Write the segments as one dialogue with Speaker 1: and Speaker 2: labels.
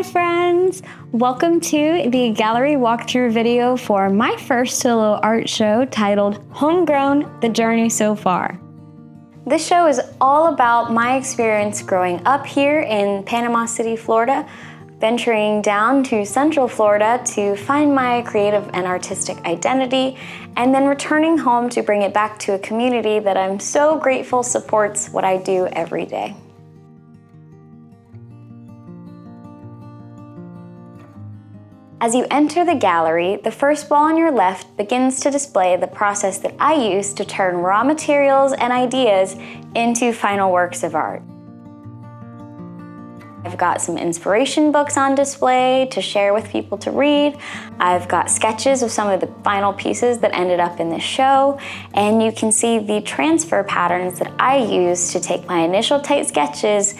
Speaker 1: Hi friends! Welcome to the gallery walkthrough video for my first solo art show titled Homegrown, The Journey So Far. This show is all about my experience growing up here in Panama City, Florida, venturing down to Central Florida to find my creative and artistic identity, and then returning home to bring it back to a community that I'm so grateful supports what I do every day. As you enter the gallery, the first wall on your left begins to display the process that I use to turn raw materials and ideas into final works of art. I've got some inspiration books on display to share with people to read. I've got sketches of some of the final pieces that ended up in this show, and you can see the transfer patterns that I use to take my initial tight sketches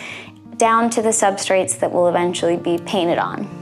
Speaker 1: down to the substrates that will eventually be painted on.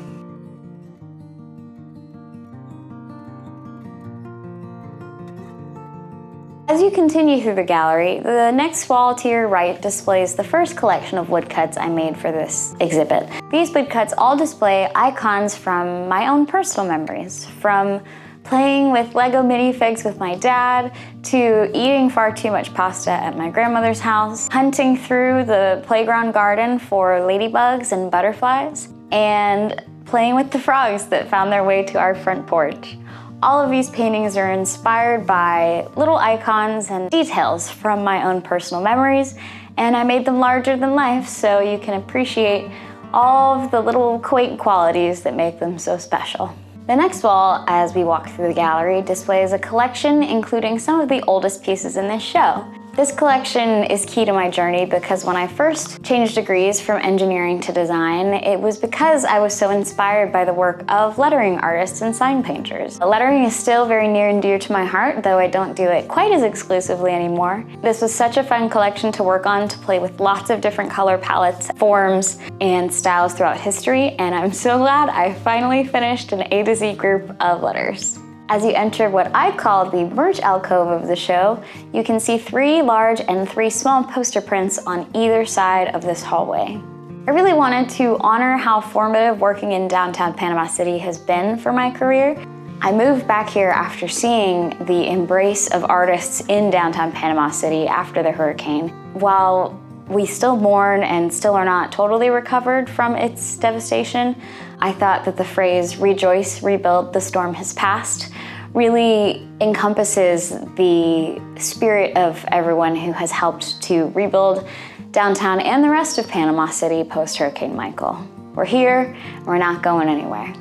Speaker 1: As you continue through the gallery, the next wall to your right displays the first collection of woodcuts I made for this exhibit. These woodcuts all display icons from my own personal memories, from playing with Lego minifigs with my dad, to eating far too much pasta at my grandmother's house, hunting through the playground garden for ladybugs and butterflies, and playing with the frogs that found their way to our front porch. All of these paintings are inspired by little icons and details from my own personal memories, and I made them larger than life so you can appreciate all of the little quaint qualities that make them so special. The next wall, as we walk through the gallery, displays a collection including some of the oldest pieces in this show. This collection is key to my journey because when I first changed degrees from engineering to design, it was because I was so inspired by the work of lettering artists and sign painters. Lettering is still very near and dear to my heart, though I don't do it quite as exclusively anymore. This was such a fun collection to work on, to play with lots of different color palettes, forms, and styles throughout history, and I'm so glad I finally finished an A to Z group of letters. As you enter what I call the merge alcove of the show, you can see 3 large and 3 small poster prints on either side of this hallway. I really wanted to honor how formative working in downtown Panama City has been for my career. I moved back here after seeing the embrace of artists in downtown Panama City after the hurricane. While we still mourn and still are not totally recovered from its devastation, I thought that the phrase "rejoice, rebuild, the storm has passed" really encompasses the spirit of everyone who has helped to rebuild downtown and the rest of Panama City post-Hurricane Michael. We're here, we're not going anywhere.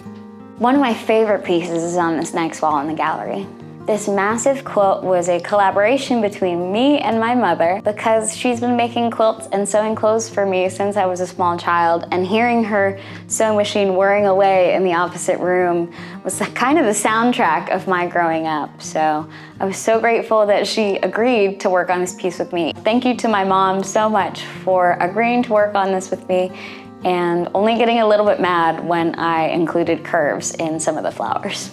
Speaker 1: One of my favorite pieces is on this next wall in the gallery. This massive quilt was a collaboration between me and my mother because she's been making quilts and sewing clothes for me since I was a small child, and hearing her sewing machine whirring away in the opposite room was kind of the soundtrack of my growing up. So I was so grateful that she agreed to work on this piece with me. Thank you to my mom so much for agreeing to work on this with me and only getting a little bit mad when I included curves in some of the flowers.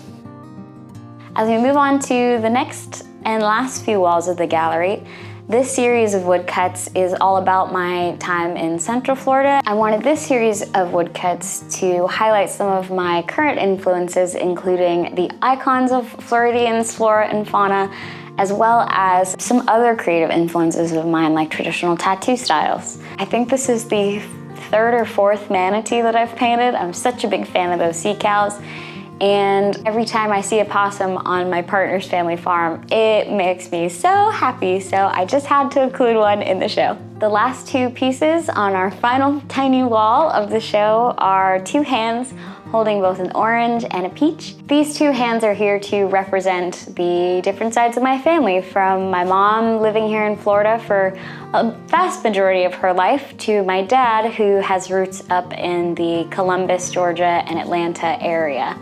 Speaker 1: As we move on to the next and last few walls of the gallery, this series of woodcuts is all about my time in Central Florida. I wanted this series of woodcuts to highlight some of my current influences, including the icons of Floridians' flora and fauna, as well as some other creative influences of mine, like traditional tattoo styles. I think this is the 3rd or 4th manatee that I've painted. I'm such a big fan of those sea cows. And every time I see a possum on my partner's family farm, it makes me so happy, so I just had to include one in the show. The last 2 pieces on our final tiny wall of the show are 2 hands holding both an orange and a peach. These 2 hands are here to represent the different sides of my family, from my mom living here in Florida for a vast majority of her life to my dad, who has roots up in the Columbus, Georgia and Atlanta area.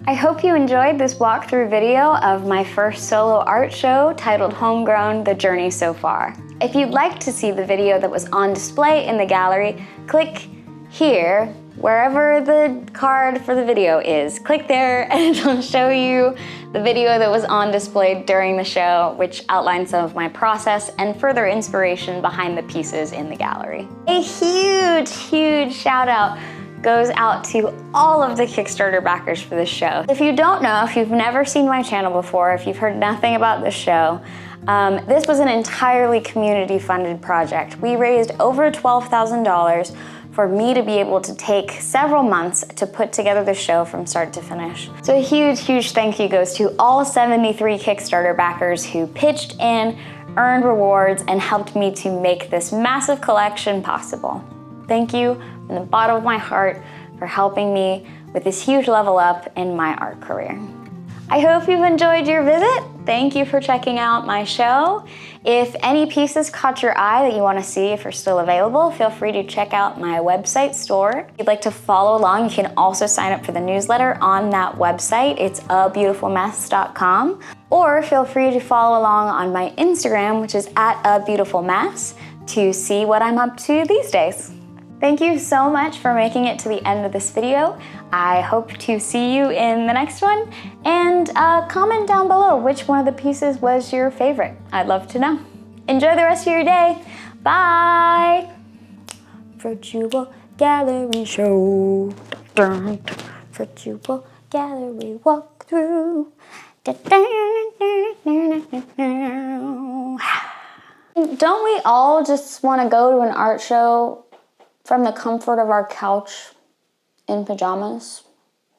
Speaker 1: I hope you enjoyed this walkthrough video of my first solo art show titled Homegrown, The Journey So Far. If you'd like to see the video that was on display in the gallery, click here, wherever the card for the video is. Click there and it'll show you the video that was on display during the show, which outlines some of my process and further inspiration behind the pieces in the gallery. A huge, huge shout out goes out to all of the Kickstarter backers for this show. If you don't know, if you've never seen my channel before, if you've heard nothing about this show, this was an entirely community-funded project. We raised over $12,000 for me to be able to take several months to put together the show from start to finish. So a huge, huge thank you goes to all 73 Kickstarter backers who pitched in, earned rewards, and helped me to make this massive collection possible. Thank you from the bottom of my heart for helping me with this huge level up in my art career. I hope you've enjoyed your visit. Thank you for checking out my show. If any pieces caught your eye that you want to see, if they're still available, feel free to check out my website store. If you'd like to follow along, you can also sign up for the newsletter on that website. It's abeautifulmess.com. Or feel free to follow along on my Instagram, which is @abeautifulmess, to see what I'm up to these days. Thank you so much for making it to the end of this video. I hope to see you in the next one, and comment down below which one of the pieces was your favorite. I'd love to know. Enjoy the rest of your day. Bye! Virtual gallery show. Virtual gallery walkthrough. Don't we all just want to go to an art show from the comfort of our couch in pajamas?